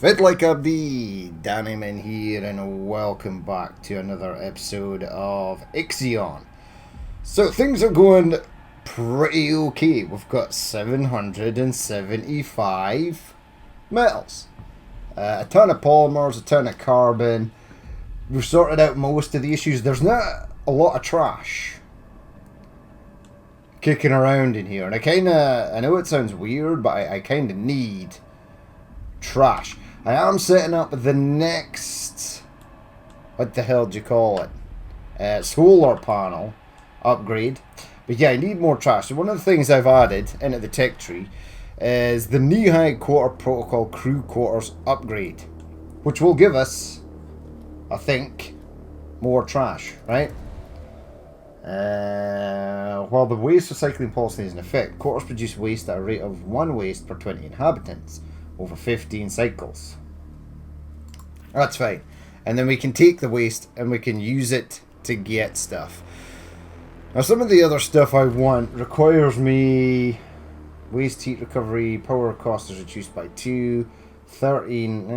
Fit like a bee, Dannyman here, and welcome back to another episode of Ixion. So things are going pretty okay. We've got 775 metals, a ton of polymers, a ton of carbon. We've sorted out most of the issues. There's not a lot of trash kicking around in here, and I know it sounds weird, but I kind of need trash. I am setting up the next, what the hell do you call it, solar panel upgrade. But yeah, I need more trash. So one of the things I've added into the tech tree is the knee-high quarter protocol crew quarters upgrade, which will give us, I think, more trash, right? While the waste recycling policy is in effect, quarters produce waste at a rate of 1 waste per 20 inhabitants over 15 cycles. That's fine. And then we can take the waste and we can use it to get stuff. Now some of the other stuff I want requires me waste heat recovery, power cost is reduced by 2, 13,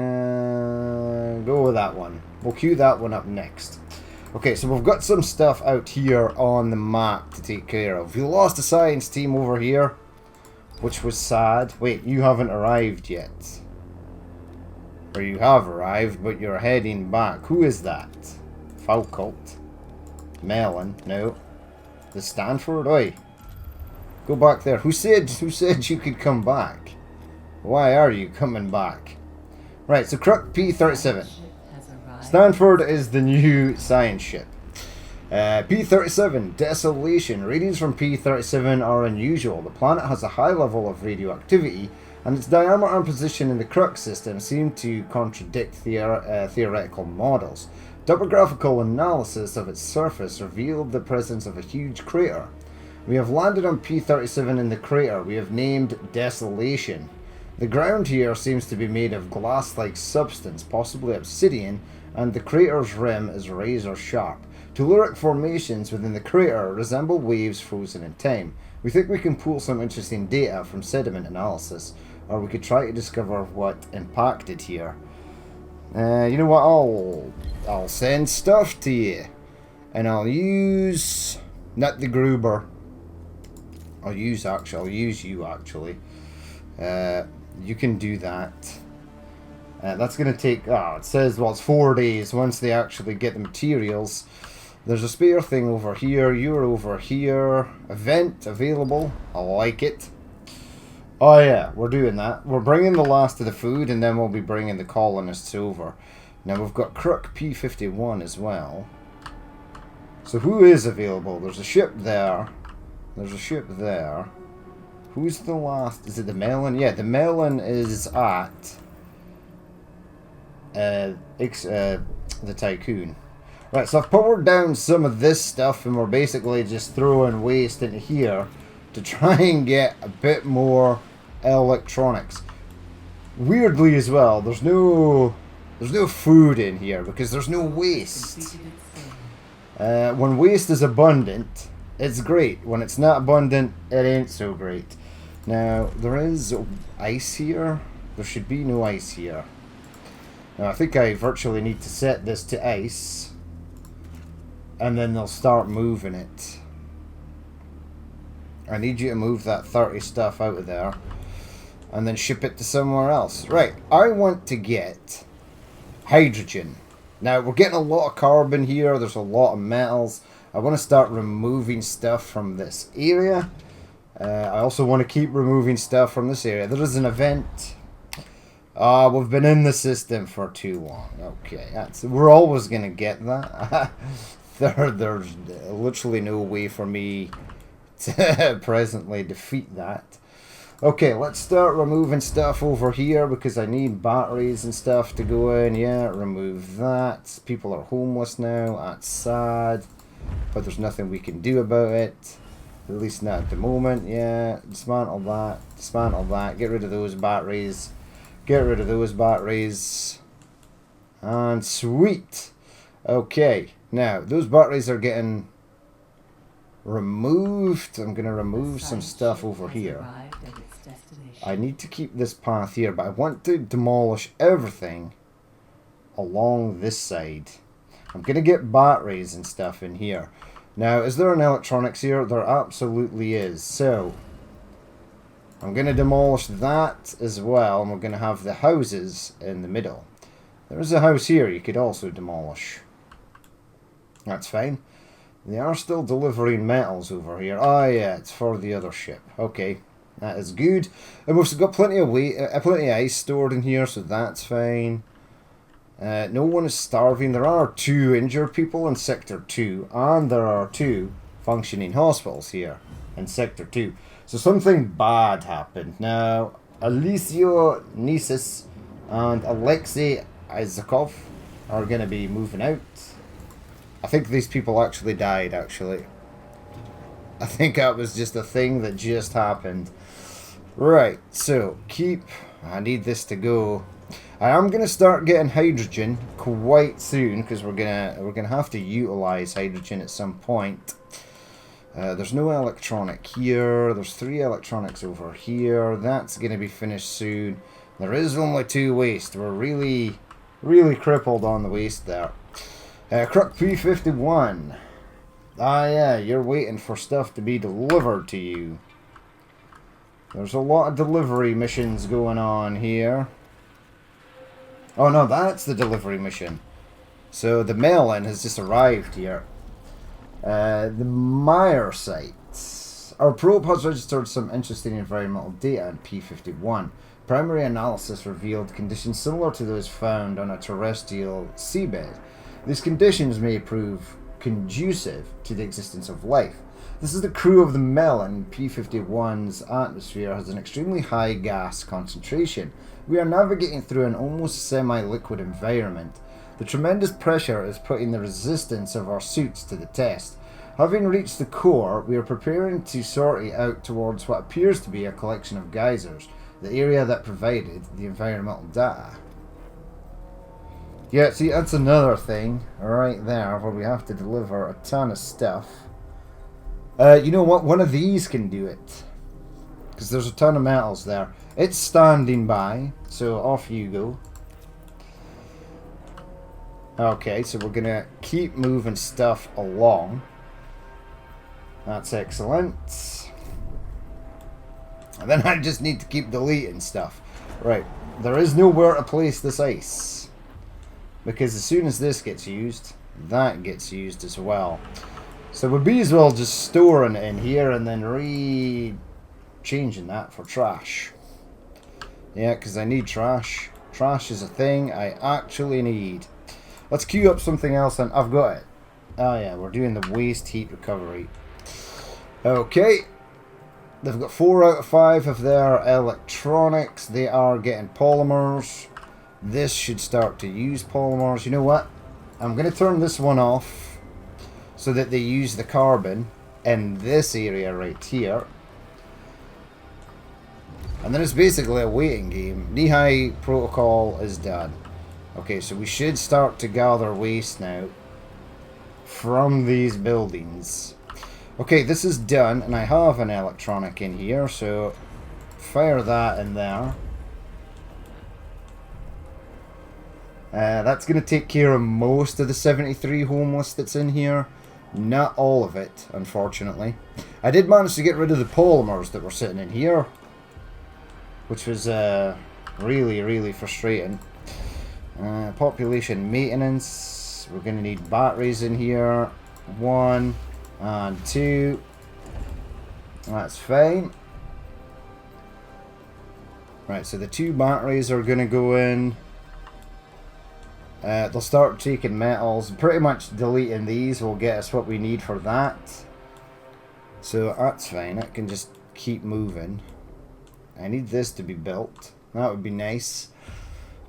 go with that one. We'll queue that one up next. Okay, so we've got some stuff out here on the map to take care of. We lost a science team over here, which was sad. Wait, you haven't arrived yet. Or you have arrived, but you're heading back. Who is that? Falcult. Melon. No. The Stanford? Oi. Go back there. Who said you could come back? Why are you coming back? Right, so CRUC P-37. Stanford is the new science ship. P-37, Desolation. Readings from P-37 are unusual. The planet has a high level of radioactivity, and its diameter and position in the CRUC system seem to contradict theoretical models. Topographical analysis of its surface revealed the presence of a huge crater. We have landed on P-37 in the crater we have named Desolation. The ground here seems to be made of glass-like substance, possibly obsidian, and the crater's rim is razor sharp. Telluric formations within the crater resemble waves frozen in time. We think we can pull some interesting data from sediment analysis, or we could try to discover what impacted here. You know what? I'll send stuff to you, and I'll use not the Gruber. I'll use you actually. You can do that. That's going to take. It says it's 4 days once they actually get the materials. There's a spare thing over here. You're over here. Event available. I like it. Oh yeah, we're doing that. We're bringing the last of the food, and then we'll be bringing the colonists over. Now we've got CRUC P-51 as well. So who is available? There's a ship there. There's a ship there. Who's the last? Is it the Melon? Yeah, the Melon is at the Tycoon. Right, so I've powered down some of this stuff, and we're basically just throwing waste into here to try and get a bit more electronics. Weirdly as well, there's no food in here because there's no waste. When waste is abundant, it's great. When it's not abundant, it ain't so great. Now, there is ice here. There should be no ice here. Now, I think I virtually need to set this to ice, and then they'll start moving it. I need you to move that 30 stuff out of there and then ship it to somewhere else. Right, I want to get hydrogen. Now, we're getting a lot of carbon here. There's a lot of metals. I want to start removing stuff from this area. I also want to keep removing stuff from this area. There is an event. We've been in the system for too long. Okay, we're always going to get that. There's literally no way for me to presently defeat that. Okay, let's start removing stuff over here because I need batteries and stuff to go in. Yeah, remove that. People are homeless now. That's sad, but there's nothing we can do about it. At least not at the moment. Yeah, dismantle that. Dismantle that. Get rid of those batteries. Get rid of those batteries. And sweet. Okay, now those batteries are getting removed. I'm going to remove some stuff over here. I need to keep this path here, but I want to demolish everything along this side. I'm going to get batteries and stuff in here. Now, is there an electronics here? There absolutely is. So, I'm going to demolish that as well, and we're going to have the houses in the middle. There's a house here you could also demolish. That's fine. They are still delivering metals over here. Oh yeah, it's for the other ship. Okay, that is good. And we've got plenty of plenty of ice stored in here, so that's fine. No one is starving. There are 2 injured people in Sector 2, and there are 2 functioning hospitals here in Sector 2. So something bad happened. Now, Alicio Nisis and Alexei Izakov are going to be moving out. I think these people actually died, actually. I think that was just a thing that just happened. Right, so I need this to go. I am going to start getting hydrogen quite soon, because we're gonna have to utilize hydrogen at some point. There's no electronic here. There's 3 electronics over here. That's going to be finished soon. There is only 2 waste. We're really crippled on the waste there. CRUC P51. Ah yeah, you're waiting for stuff to be delivered to you. There's a lot of delivery missions going on here. Oh no, that's the delivery mission. So the mail-in has just arrived here. The Meyer site. Our probe has registered some interesting environmental data in P51. Primary analysis revealed conditions similar to those found on a terrestrial seabed. These conditions may prove conducive to the existence of life. This is the crew of the Melon. P51's atmosphere has an extremely high gas concentration. We are navigating through an almost semi-liquid environment. The tremendous pressure is putting the resistance of our suits to the test. Having reached the core, we are preparing to sortie out towards what appears to be a collection of geysers, the area that provided the environmental data. Yeah, see, that's another thing right there where we have to deliver a ton of stuff. You know what? One of these can do it. Because there's a ton of metals there. It's standing by, so off you go. Okay, so we're going to keep moving stuff along. That's excellent. And then I just need to keep deleting stuff. Right, there is nowhere to place this ice. Because as soon as this gets used, that gets used as well. So we'd be as well just storing it in here and then changing that for trash. Yeah, because I need trash. Trash is a thing I actually need. Let's queue up something else and I've got it. Oh yeah, we're doing the waste heat recovery. Okay. They've got 4 out of 5 of their electronics. They are getting polymers. This should start to use polymers. You know what? I'm going to turn this one off so that they use the carbon in this area right here. And then it's basically a waiting game. Knee-high protocol is done. Okay, so we should start to gather waste now from these buildings. Okay, this is done, and I have an electronic in here, so fire that in there. That's going to take care of most of the 73 homeless that's in here. Not all of it, unfortunately. I did manage to get rid of the polymers that were sitting in here, which was really, really frustrating. Population maintenance. We're going to need batteries in here. 1 and 2. That's fine. Right, so the 2 batteries are going to go in. They'll start taking metals. Pretty much deleting these will get us what we need for that. So that's fine. It can just keep moving. I need this to be built. That would be nice.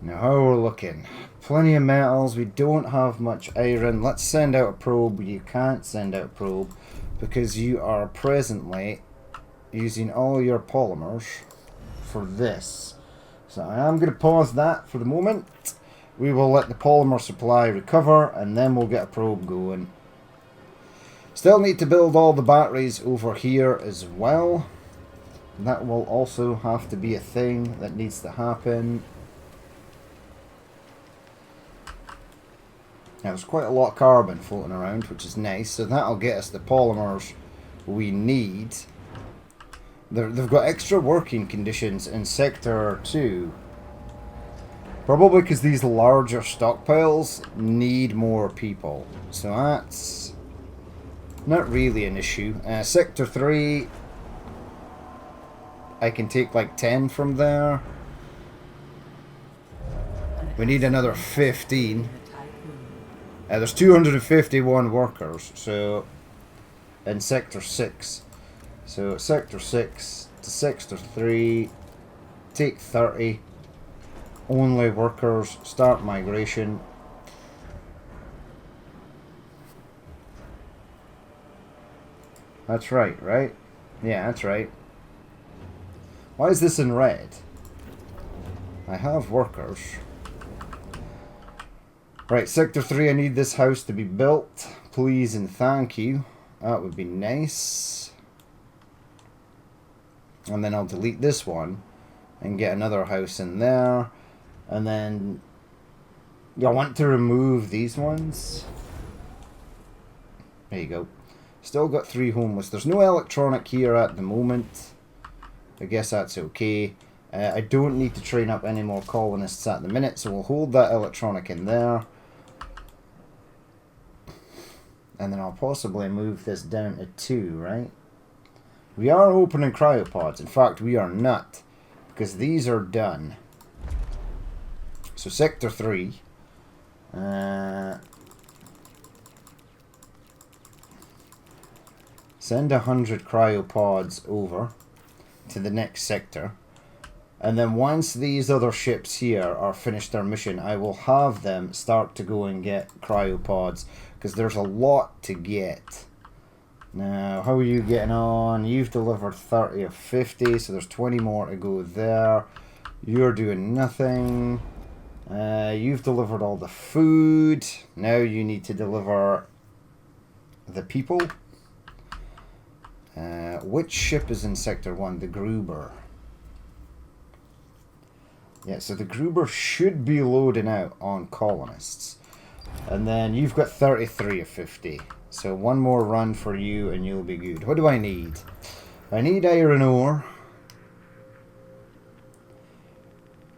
Now how we're looking. Plenty of metals. We don't have much iron. Let's send out a probe. You can't send out a probe because you are presently using all your polymers for this. So I am going to pause that for the moment. We will let the polymer supply recover and then we'll get a probe going. Still need to build all the batteries over here as well. That will also have to be a thing that needs to happen. Now, there's quite a lot of carbon floating around, which is nice, so that'll get us the polymers we need. They've got extra working conditions in Sector 2. Probably because these larger stockpiles need more people. So that's not really an issue. Sector 3, I can take like 10 from there. We need another 15. There's 251 workers, so in Sector 6. So Sector 6 to Sector 3, take 30. Only workers, start migration. That's right, right? Yeah, that's right. Why is this in red? I have workers. Right, Sector 3, I need this house to be built. Please and thank you. That would be nice. And then I'll delete this one and get another house in there. And then I want to remove these ones. There you go. Still got 3 homeless. There's no electronic here at the moment. I guess that's okay. I don't need to train up any more colonists at the minute, so we'll hold that electronic in there. And then I'll possibly move this down to 2, right? We are opening cryopods. In fact, we are not, because these are done. So Sector 3. Send 100 cryopods over to the next sector. And then once these other ships here are finished their mission, I will have them start to go and get cryopods, because there's a lot to get. Now, how are you getting on? You've delivered 30 of 50, so there's 20 more to go there. You're doing nothing. You've delivered all the food. Now you need to deliver the people. Which ship is in Sector 1? The Gruber. Yeah, so the Gruber should be loading out on colonists. And then you've got 33 of 50. So one more run for you and you'll be good. What do I need? I need iron ore.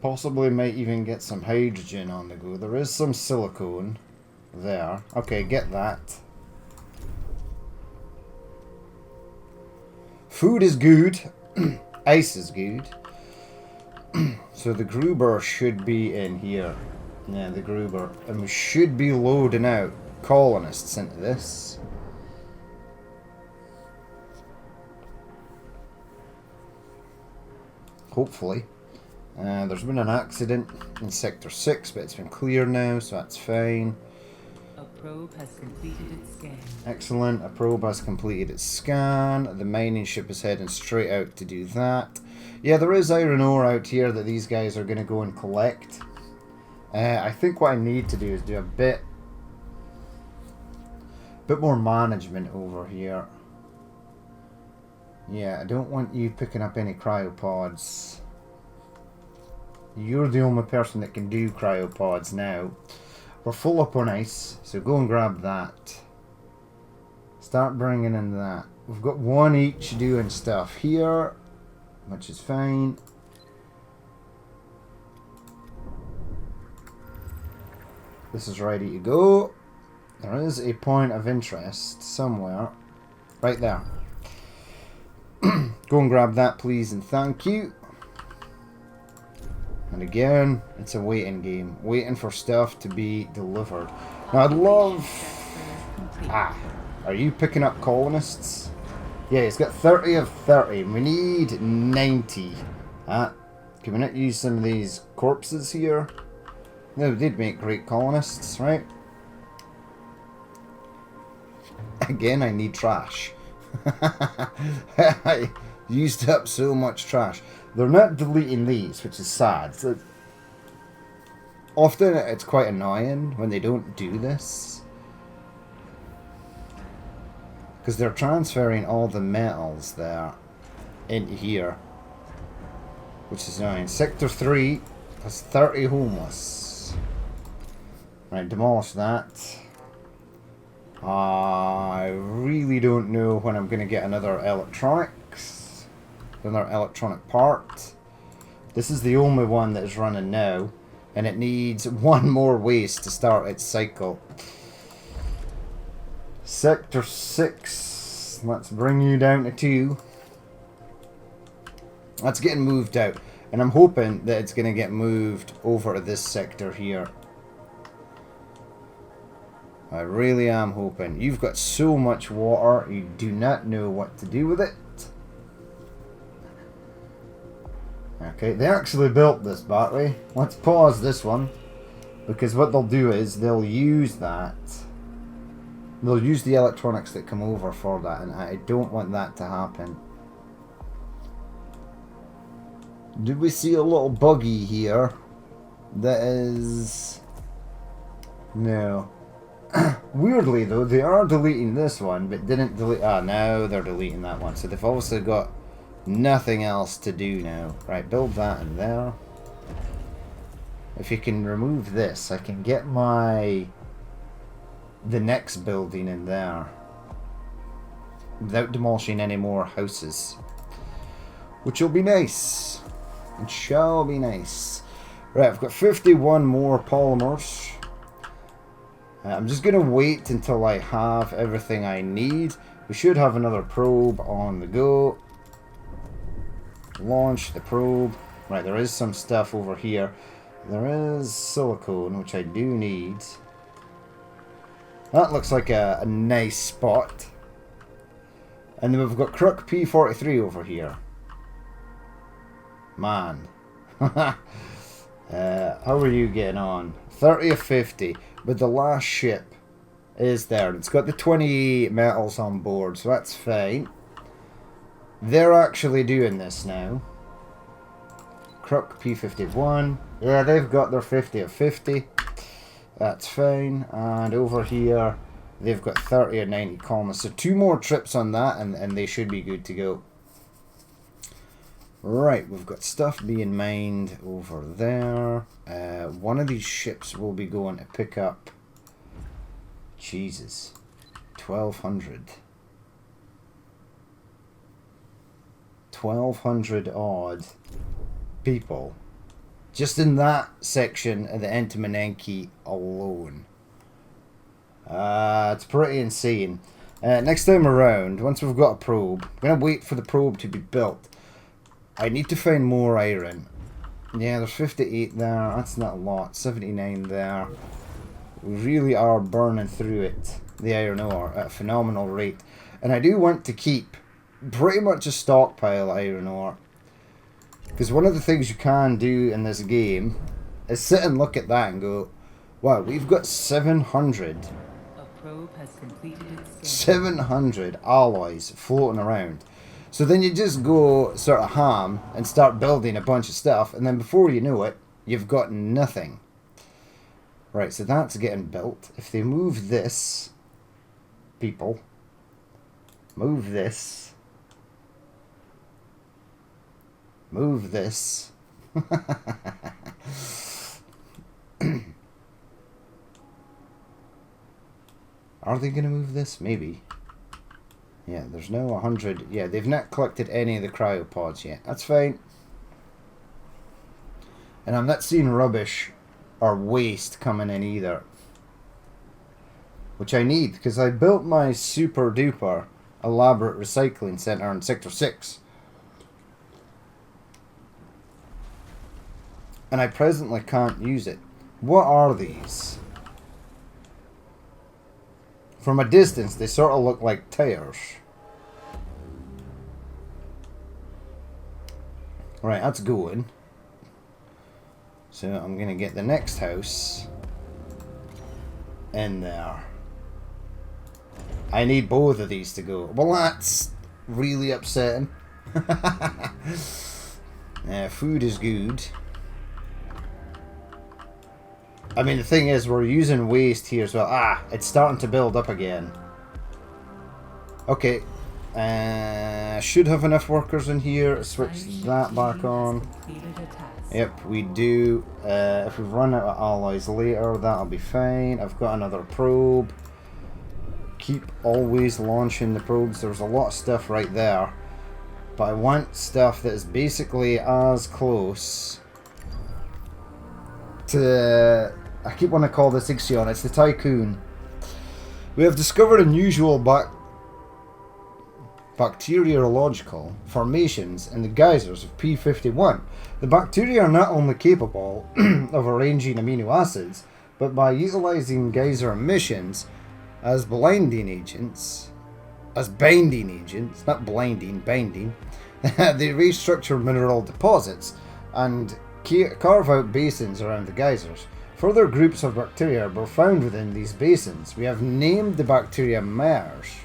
Possibly might even get some hydrogen on the go. There is some silicone there. Okay, get that. Food is good. Ice is good. So the Gruber should be in here. Yeah, the Gruber. And we should be loading out colonists into this. Hopefully. There's been an accident in Sector 6, but it's been cleared now, so that's fine. A probe has completed its scan. Excellent. A probe has completed its scan. The mining ship is heading straight out to do that. Yeah, there is iron ore out here that these guys are going to go and collect. I think what I need to do is do a bit more management over here. Yeah, I don't want you picking up any cryopods. You're the only person that can do cryopods now. We're full up on ice, so go and grab that. Start bringing in that. We've got one each doing stuff here, which is fine. This is ready to go. There is a point of interest somewhere. Right there. Go and grab that, please, and thank you. And again, it's a waiting game. Waiting for stuff to be delivered. Now, I'd love... Are you picking up colonists? Yeah, it's got 30 of 30. We need 90. Can we not use some of these corpses here? No, they did make great colonists, right? Again, I need trash. I used up so much trash. They're not deleting these, which is sad. So often it's quite annoying when they don't do this, because they're transferring all the metals there into here, which is annoying. Sector 3 has 30 homeless. Right, demolish that. I really don't know when I'm going to get another electronics. Another electronic part. This is the only one that is running now. And it needs one more waste to start its cycle. Sector 6. Let's bring you down to 2. That's getting moved out. And I'm hoping that it's going to get moved over to this sector here. I really am hoping. You've got so much water, you do not know what to do with it. Okay, they actually built this battery. Let's pause this one. Because what they'll do is, they'll use that. They'll use the electronics that come over for that, and I don't want that to happen. Did we see a little buggy here? That is... No. Weirdly though, they are deleting this one, but didn't delete... Ah, now they're deleting that one. So they've obviously got nothing else to do now. Right, build that in there. If you can remove this, I can get the next building in there. Without demolishing any more houses. Which will be nice. It shall be nice. Right, I've got 51 more polymers. I'm just going to wait until I have everything I need. We should have another probe on the go. Launch the probe. Right, there is some stuff over here. There is silicone, which I do need. That looks like a nice spot. And then we've got CRUC P43 over here. Man. How are you getting on? 30 of 50. But the last ship is there. It's got the 20 metals on board, so that's fine. They're actually doing this now. CRUC P51. Yeah, they've got their 50 of 50. That's fine. And over here, they've got 30 of 90 columns. So 2 more trips on that, and they should be good to go. Right, we've got stuff being mined over there. One of these ships will be going to pick up... Jesus. 1,200. 1,200 odd people. Just in that section of the Entimanenki alone. It's pretty insane. Next time around, once we've got a probe, I'm going to wait for the probe to be built. I need to find more iron. Yeah, there's 58 there. That's not a lot. 79 there. We really are burning through it, the iron ore, at a phenomenal rate. And I do want to keep pretty much a stockpile of iron ore. Because one of the things you can do in this game is sit and look at that and go, wow, we've got 700. A probe has completed its 700 alloys floating around. So then you just go sort of ham and start building a bunch of stuff, and then before you know it, you've got nothing. Right, so that's getting built. If they move this, people, move this, move this. Are they going to move this? Maybe. Yeah, there's no 100. Yeah, they've not collected any of the cryopods yet. That's fine. And I'm not seeing rubbish or waste coming in either. Which I need, because I built my super duper elaborate recycling center in Sector 6. And I presently can't use it. What are these? From a distance, they sort of look like tires. Right, that's going. So I'm going to get the next house in there. I need both of these to go. Well, that's really upsetting. Food is good. I mean, the thing is, we're using waste here as well. Ah, it's starting to build up again. Okay. Should have enough workers in here to switch that back on. Yep, we do. If we run out of alloys later, that'll be fine. I've got another probe. Keep always launching the probes. There's a lot of stuff right there. But I want stuff that is basically as close to... I keep wanting to call this Ixion. It's the Tycoon. We have discovered unusual bacteriological formations in the geysers of P51. The bacteria are not only capable of arranging amino acids, but by utilizing geyser emissions as binding agents, not blinding, binding, they restructure mineral deposits and carve out basins around the geysers. Further groups of bacteria were found within these basins. We have named the bacteria Mears,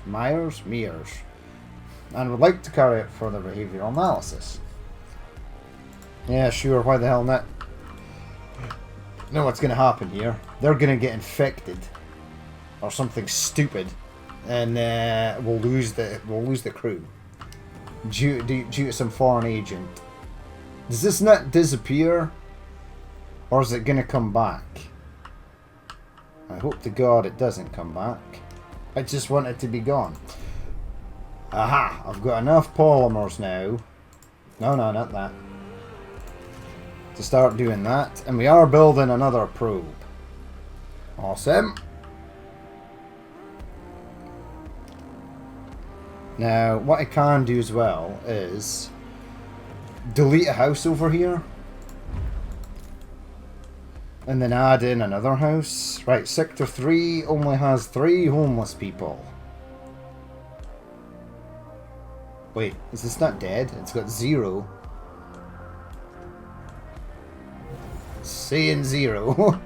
and would like to carry out further behavioural analysis. Yeah, sure, why the hell not? You know what's going to happen here? They're going to get infected, or something stupid, and we'll lose the crew due to some foreign agent. Does this not disappear, or is it going to come back? I hope to God it doesn't come back. I just want it to be gone. Aha! I've got enough polymers now. No, not that. To start doing that. And we are building another probe. Awesome. Now, what I can do as well is delete a house over here. And then add in another house. Right, Sector 3 only has 3 homeless people. Wait, is this not dead? It's got 0. Saying 0.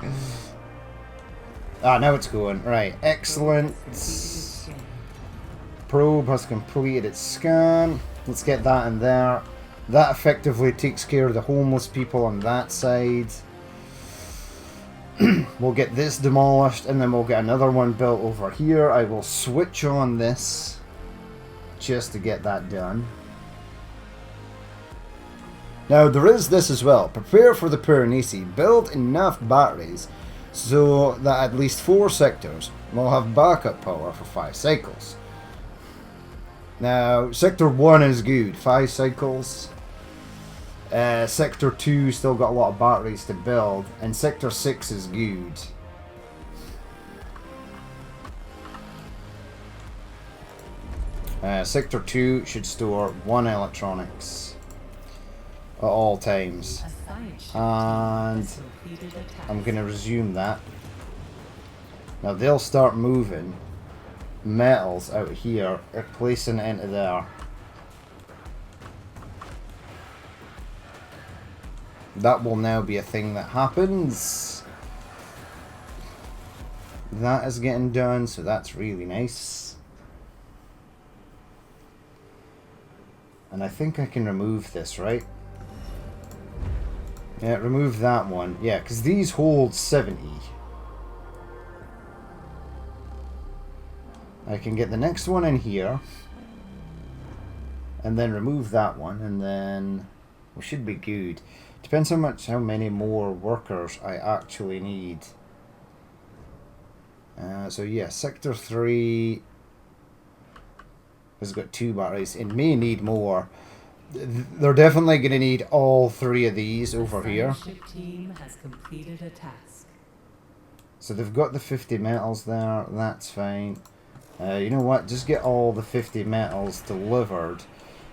Ah, now it's going. Right, excellent. Probe has completed its scan. Let's get that in there. That effectively takes care of the homeless people on that side. We'll get this demolished, and then we'll get another one built over here. I will switch on this just to get that done. Now there is this as well. Prepare for the Piranesi. Build enough batteries so that at least 4 sectors will have backup power for 5 cycles. Now Sector 1 is good, 5 cycles. Sector 2 still got a lot of batteries to build, and Sector 6 is good. Sector 2 should store 1 electronics at all times. And I'm going to resume that. Now they'll start moving metals out here, placing it into there. That will now be a thing that happens. That is getting done, so that's really nice. And I think I can remove this, right? Yeah, remove that one. Yeah, because these hold 70. I can get the next one in here. And then remove that one, and then we should be good. Depends how many more workers I actually need. So yeah, Sector 3 has got 2 batteries. It may need more. They're definitely going to need all 3 of these over here. Team has completed a task. So they've got the 50 metals there. That's fine. You know what? Just get all the 50 metals delivered.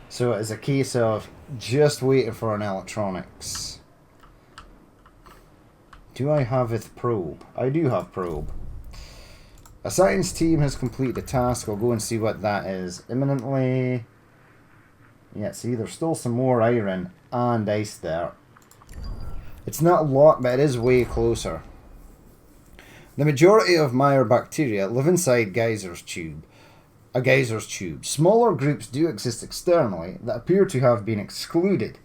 So it's a case of just waiting for an electronics. Do I have a probe? I do have probe. A science team has completed a task. I'll go and see what that is imminently. Yeah, see, there's still some more iron and ice there. It's not a lot, but it is way closer. The majority of Meyer bacteria live inside a geyser's tube. Smaller groups do exist externally that appear to have been excluded.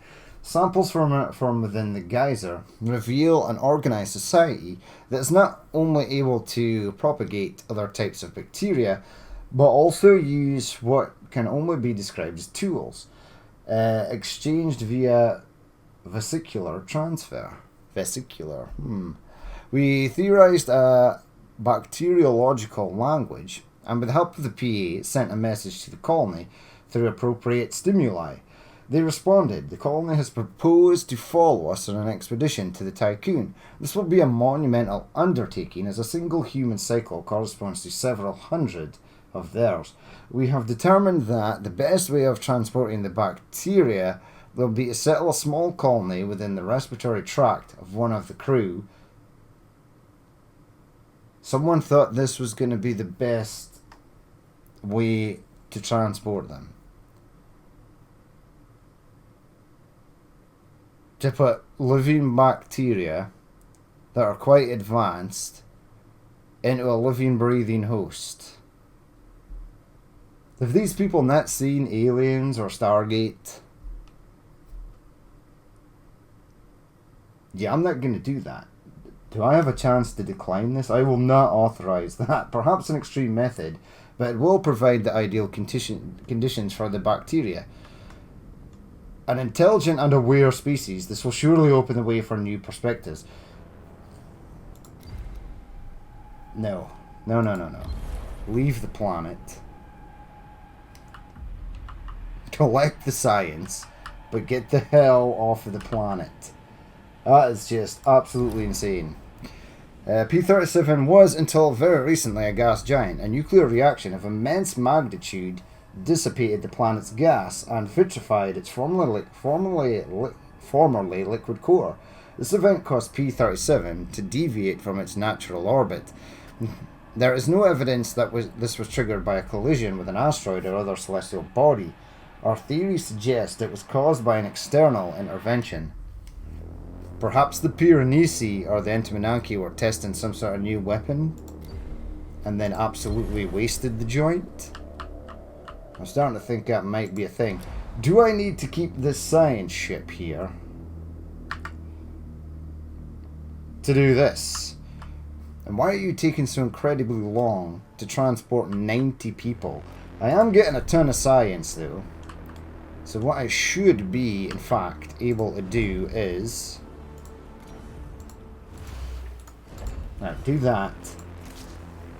Samples from within the geyser reveal an organized society that is not only able to propagate other types of bacteria, but also use what can only be described as tools, exchanged via vesicular transfer. Vesicular. We theorized a bacteriological language, and with the help of the PA, sent a message to the colony through appropriate stimuli. They responded. The colony has proposed to follow us on an expedition to the Tycoon. This will be a monumental undertaking, as a single human cycle corresponds to several hundred of theirs. We have determined that the best way of transporting the bacteria will be to settle a small colony within the respiratory tract of one of the crew. Someone thought this was going to be the best way to transport them. To put living bacteria that are quite advanced into a living, breathing host. Have these people not seen Aliens or Stargate? Yeah, I'm not going to do that. Do I have a chance to decline this? I will not authorize that. Perhaps an extreme method, but it will provide the ideal conditions for the bacteria. An intelligent and aware species, this will surely open the way for new perspectives. No. Leave the planet. Collect the science, but get the hell off of the planet. That is just absolutely insane. P-37 was, until very recently, a gas giant. A nuclear reaction of immense magnitude dissipated the planet's gas and vitrified its formerly liquid core. This event caused P-37 to deviate from its natural orbit. There is no evidence that this was triggered by a collision with an asteroid or other celestial body. Our theories suggest it was caused by an external intervention. Perhaps the Piranesi or the Entimananki were testing some sort of new weapon and then absolutely wasted the joint. I'm starting to think that might be a thing. Do I need to keep this science ship here to do this? And why are you taking so incredibly long to transport 90 people? I am getting a ton of science though. So what I should be, in fact, able to do is... Now, do that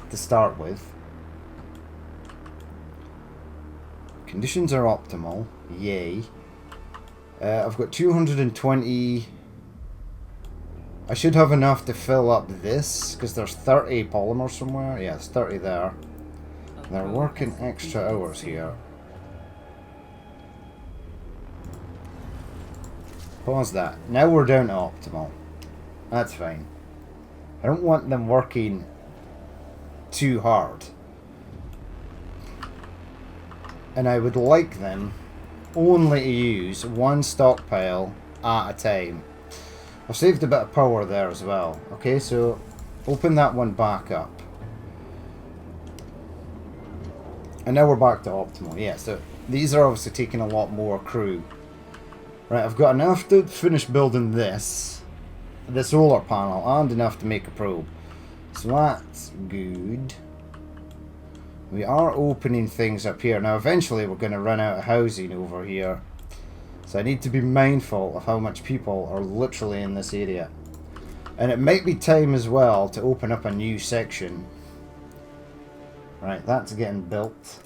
to start with. Conditions are optimal. Yay. I've got 220... I should have enough to fill up this, because there's 30 polymers somewhere. Yeah, there's 30 there. They're working extra hours here. Pause that. Now we're down to optimal. That's fine. I don't want them working too hard. And I would like them only to use one stockpile at a time. I've saved a bit of power there as well. Okay, so open that one back up. And now we're back to optimal. Yeah, so these are obviously taking a lot more crew. Right, I've got enough to finish building this. The solar panel, and enough to make a probe. So that's good. We are opening things up here. Now eventually we're going to run out of housing over here. So I need to be mindful of how much people are literally in this area. And it might be time as well to open up a new section. Right, that's getting built.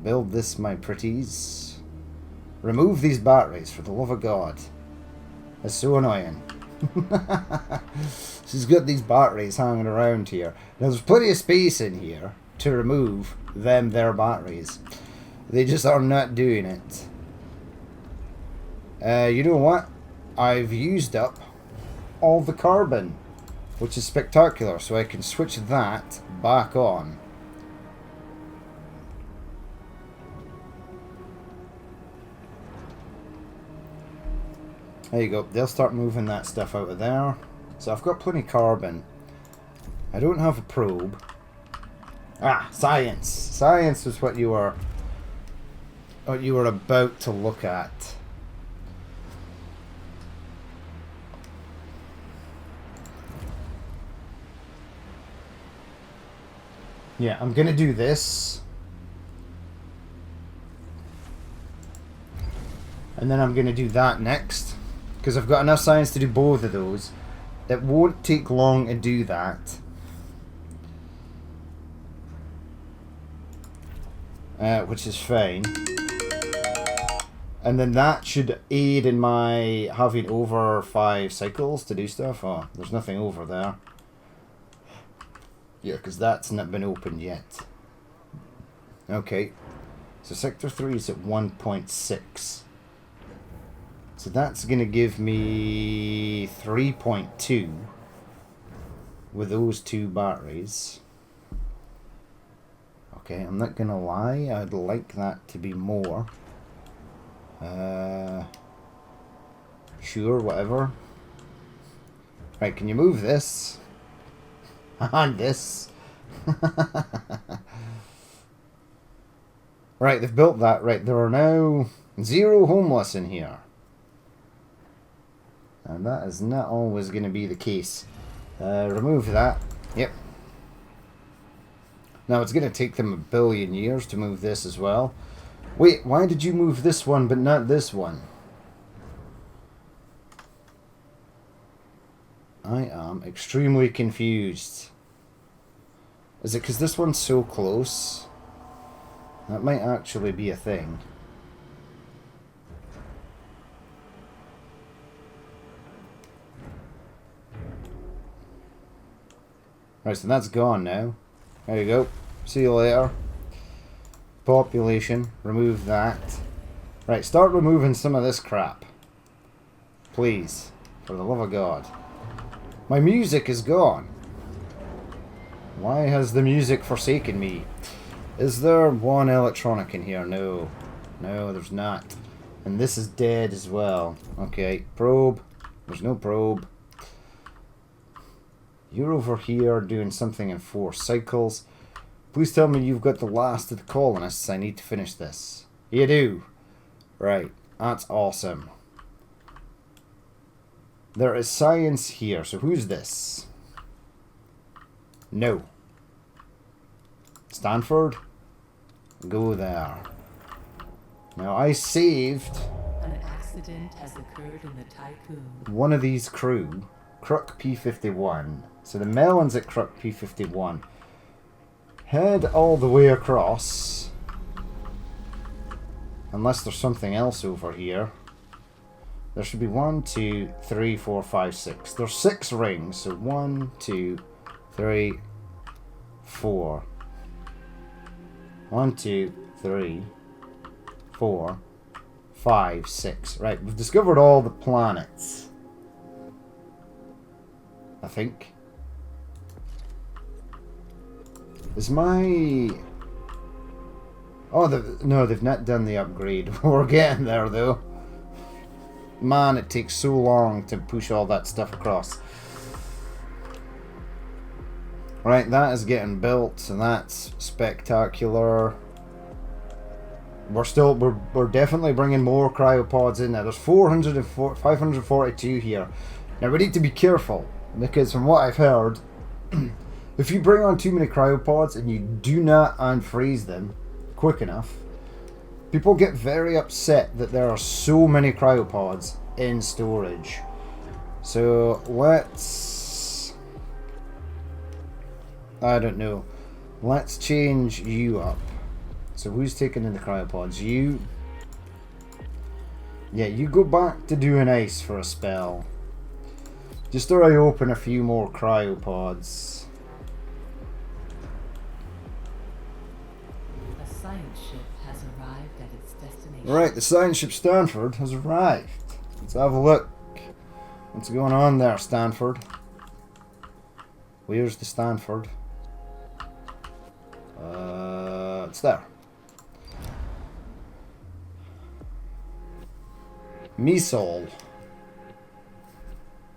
Build this, my pretties. Remove these batteries, for the love of God. It's so annoying. She's got these batteries hanging around here. Now there's plenty of space in here to remove their batteries. They just are not doing it. You know what? I've used up all the carbon, which is spectacular, so I can switch that back on. There you go. They'll start moving that stuff out of there. So I've got plenty of carbon. I don't have a probe. Ah, science. Science was what you were about to look at. Yeah, I'm gonna do this. And then I'm gonna do that next. Because I've got enough science to do both of those. It won't take long to do that. Which is fine. And then that should aid in my having over 5 cycles to do stuff. Oh, there's nothing over there. Yeah, because that's not been opened yet. Okay. So Sector 3 is at 1.6. So that's going to give me 3.2 with those 2 batteries. Okay, I'm not going to lie. I'd like that to be more. Sure, whatever. Right, can you move this? And this. Right, they've built that. Right, there are now 0 homeless in here. And that is not always going to be the case. Remove that. Yep. Now it's going to take them 1 billion years to move this as well. Wait, why did you move this one but not this one? I am extremely confused. Is it because this one's so close? That might actually be a thing. Right, so that's gone now. There you go. See you later. Population. Remove that. Right, start removing some of this crap. Please. For the love of God. My music is gone. Why has the music forsaken me? Is there one electronic in here? No. No, there's not. And this is dead as well. Okay, probe. There's no probe. You're over here doing something in 4 cycles. Please tell me you've got the last of the colonists. I need to finish this. You do. Right. That's awesome. There is science here. So who's this? No. Stanford? Go there. Now I saved... An accident has occurred in the Tycoon. one of these crew. CRUC P51. So the melons at CRUC P51. Head all the way across. Unless there's something else over here. There should be 1, 2, 3, 4, 5, 6. There's 6 rings. So 1, 2, 3, 4. 1, 2, 3, 4, 5, 6. Right, we've discovered all the planets. I think. Is my... Oh, no, they've not done the upgrade. We're getting there, though. Man, it takes so long to push all that stuff across. Right, that is getting built, and that's spectacular. We're definitely bringing more cryopods in there. There's 542 here. Now we need to be careful, because from what I've heard, if you bring on too many cryopods and you do not unfreeze them quick enough, people get very upset that there are so many cryopods in storage. So let's... I don't know. Let's change you up. So who's taking in the cryopods? You. Yeah, you go back to doing ice for a spell. Just so I open a few more cryopods. A science ship has arrived at its destination. Right, the science ship Stanford has arrived. Let's have a look. What's going on there, Stanford? Where's the Stanford? It's there. Misol.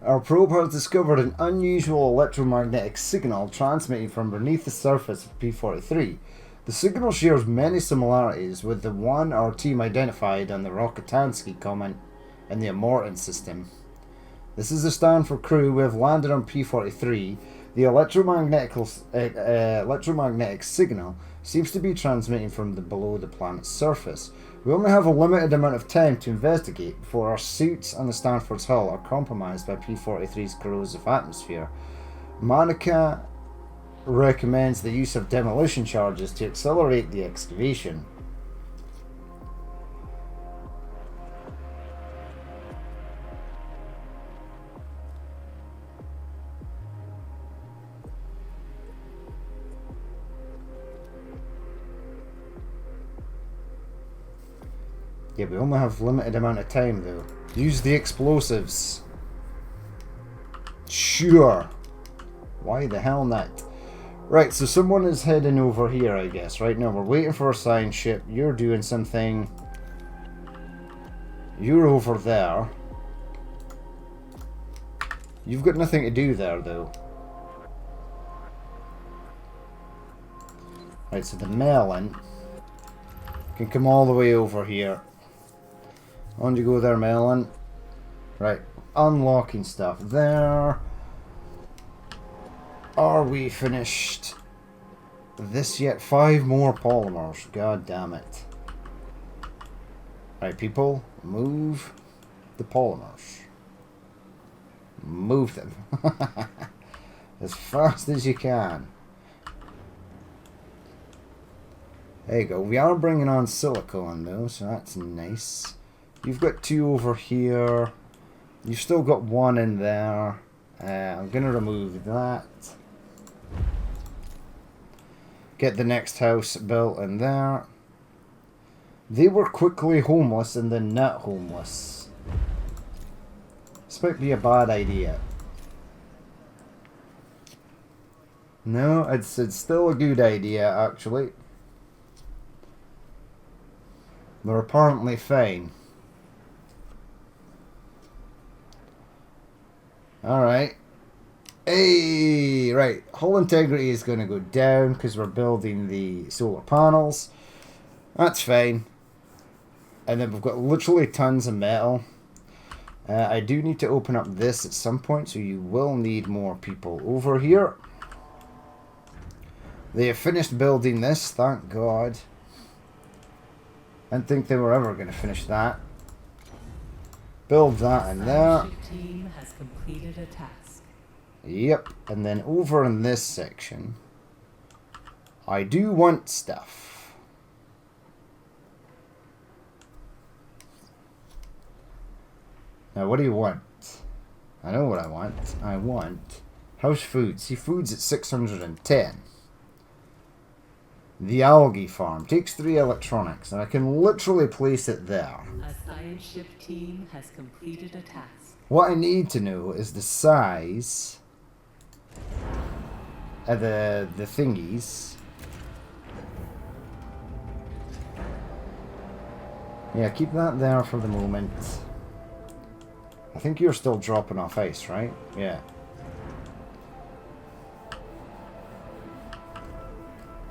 Our probe has discovered an unusual electromagnetic signal transmitting from beneath the surface of P43. The signal shares many similarities with the one our team identified on the Rokitansky comment in the Immortan system. This is the Stanford crew. We have landed on P43. The electromagnetic signal seems to be transmitting from below the planet's surface. We only have a limited amount of time to investigate before our suits and the Stanford's hull are compromised by P-43's corrosive atmosphere. Monica recommends the use of demolition charges to accelerate the excavation. Yeah, we only have limited amount of time though. Use the explosives. Sure. Why the hell not? Right, so someone is heading over here, I guess. Right now we're waiting for a science ship. You're doing something. You're over there. You've got nothing to do there though. Right, so the melon can come all the way over here. On you go there, melon. Right, unlocking stuff there. Are we finished this yet? 5 more polymers. God damn it. Right, people, move the polymers. Move them. As fast as you can. There you go. We are bringing on silicone though, so that's nice. You've got 2 over here. You've still got 1 in there. I'm going to remove that. Get the next house built in there. They were quickly homeless and then not homeless. This might be a bad idea. No, it's still a good idea actually. They're apparently fine. Alright. Hey! Right. Hull integrity is going to go down because we're building the solar panels. That's fine. And then we've got literally tons of metal. I do need to open up this at some point, so you will need more people over here. They have finished building this, thank God. I didn't think they were ever going to finish that. Build that in there. Team has completed a task. Yep, and then over in this section, I do want stuff. Now, what do you want? I know what I want. I want house food. See, food's at 610. The algae farm takes 3 electronics, and I can literally place it there. A science ship team has completed a task. What I need to know is the size of the thingies. Yeah, keep that there for the moment. I think you're still dropping off ice, right? Yeah.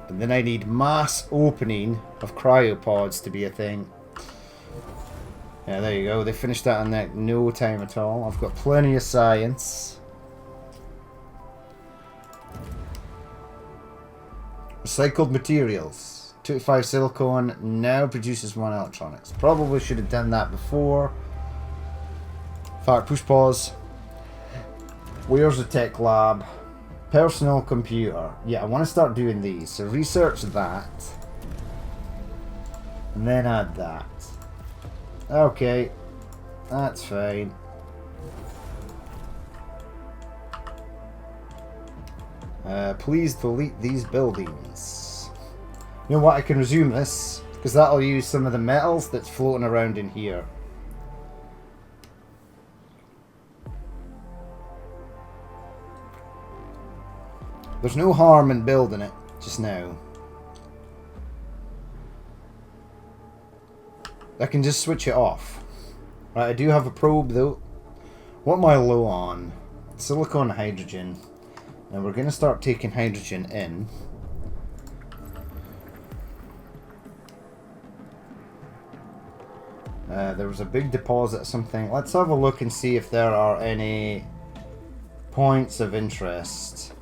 And then I need mass opening of cryopods to be a thing. Yeah, there you go. They finished that in like no time at all. I've got plenty of science. Recycled materials. 25 silicone now produces 1 electronics. Probably should have done that before. In fact, push pause. Where's the tech lab? Personal computer. Yeah, I want to start doing these. So research that. And then add that. Okay. That's fine. Please delete these buildings. You know what? I can resume this. Because that'll use some of the metals that's floating around in here. There's no harm in building it just now. I can just switch it off. Right, I do have a probe though. What am I low on? Silicon, hydrogen. Now we're going to start taking hydrogen in. There was a big deposit of something. Let's have a look and see if there are any points of interest.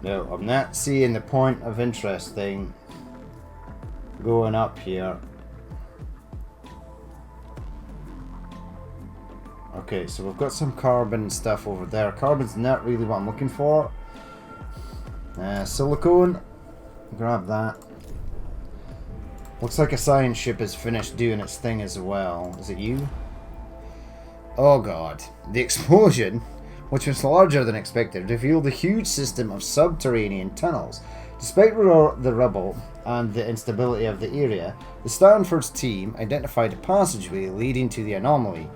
No, I'm not seeing the point of interest thing going up here. Okay, so we've got some carbon stuff over there. Carbon's not really what I'm looking for. Silicone. Grab that. Looks like a science ship has finished doing its thing as well. Is it you? Oh god. The explosion, which was larger than expected, revealed a huge system of subterranean tunnels. Despite the rubble and the instability of the area, the Stanford's team identified a passageway leading to the anomaly.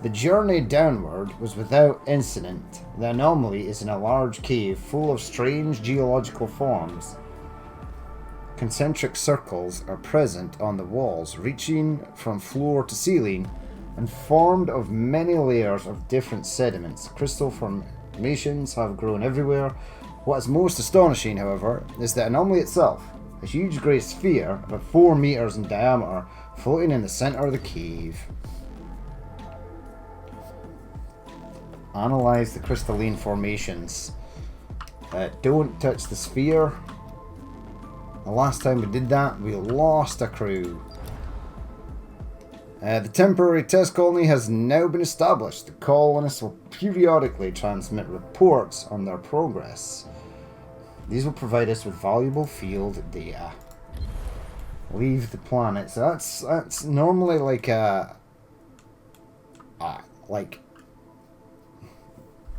The journey downward was without incident. The anomaly is in a large cave full of strange geological forms. Concentric circles are present on the walls, reaching from floor to ceiling, and formed of many layers of different sediments. Crystal formations have grown everywhere. What is most astonishing, however, is the anomaly itself. A huge grey sphere, about 4 meters in diameter, floating in the center of the cave. Analyze the crystalline formations. Don't touch the sphere. The last time we did that, we lost a crew. The temporary test colony has now been established. The colonists will periodically transmit reports on their progress. These will provide us with valuable field data. Leave the planet. So that's normally like a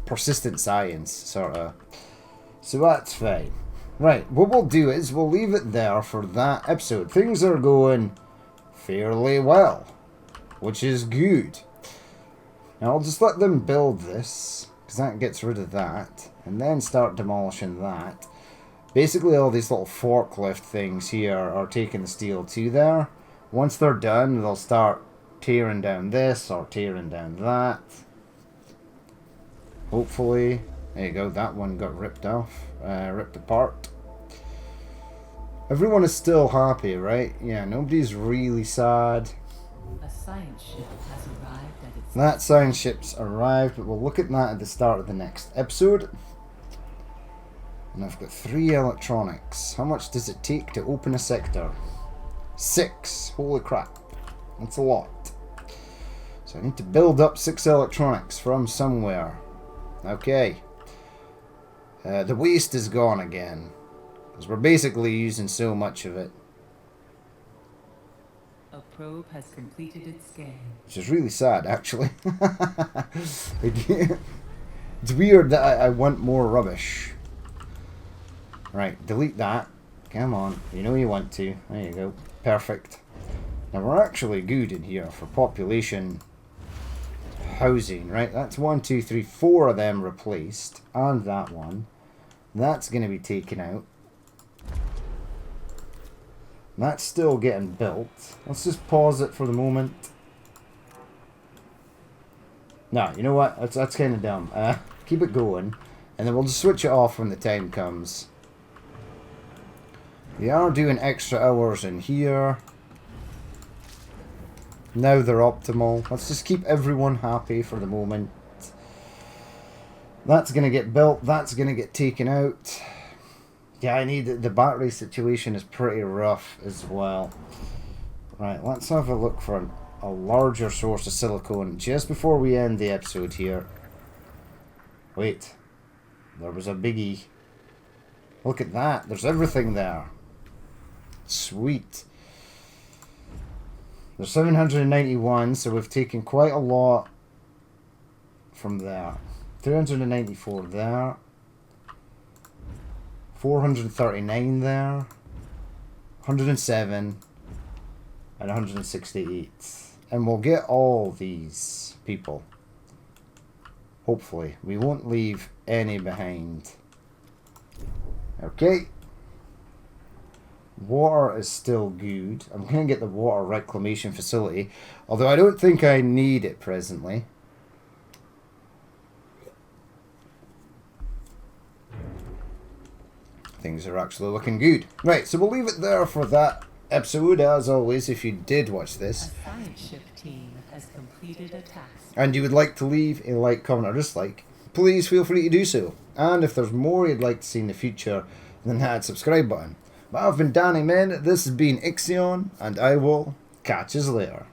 persistent science sort of. So that's fine. Right, what we'll do is we'll leave it there for that episode. Things are going fairly well, which is good. Now I'll just let them build this, because that gets rid of that, and then start demolishing that. Basically all these little forklift things here are taking the steel to there. Once they're done, they'll start tearing down this or tearing down that. Hopefully. There you go, that one got ripped off, ripped apart. Everyone is still happy, right? Yeah, nobody's really sad. A science ship has arrived at its... That science ship's arrived, but we'll look at that at the start of the next episode. And I've got 3 electronics. How much does it take to open a sector? 6. Holy crap. That's a lot. So I need to build up 6 electronics from somewhere. Okay. The waste is gone again, because we're basically using so much of it. A probe has completed its scan. Which is really sad, actually. It's weird that I want more rubbish. Right, delete that. Come on, you know you want to. There you go. Perfect. Now we're actually good in here for population housing, right? That's 1, 2, 3, 4 of them replaced, and that one. That's going to be taken out. That's still getting built. Let's just pause it for the moment. No, you know what? That's kind of dumb. Keep it going, and then we'll just switch it off when the time comes. They are doing extra hours in here. Now they're optimal. Let's just keep everyone happy for the moment. That's going to get built. That's going to get taken out. Yeah, I need... The battery situation is pretty rough as well. Right, let's have a look for a larger source of silicone just before we end the episode here. Wait. There was a biggie. Look at that. There's everything there. Sweet. There's 791, so we've taken quite a lot from there. 394 there. 439 there. 107. And 168. And we'll get all these people. Hopefully. We won't leave any behind. Okay. Water is still good. I'm going to get the water reclamation facility, although I don't think I need it presently. Things are actually looking good. Right, so we'll leave it there for that episode. As always, if you did watch this, A science ship team has completed a task. and you would like to leave a like, comment, or dislike, please feel free to do so. And if there's more you'd like to see in the future, then hit that subscribe button. But I've been Danny Men, this has been Ixion, and I will catch you later.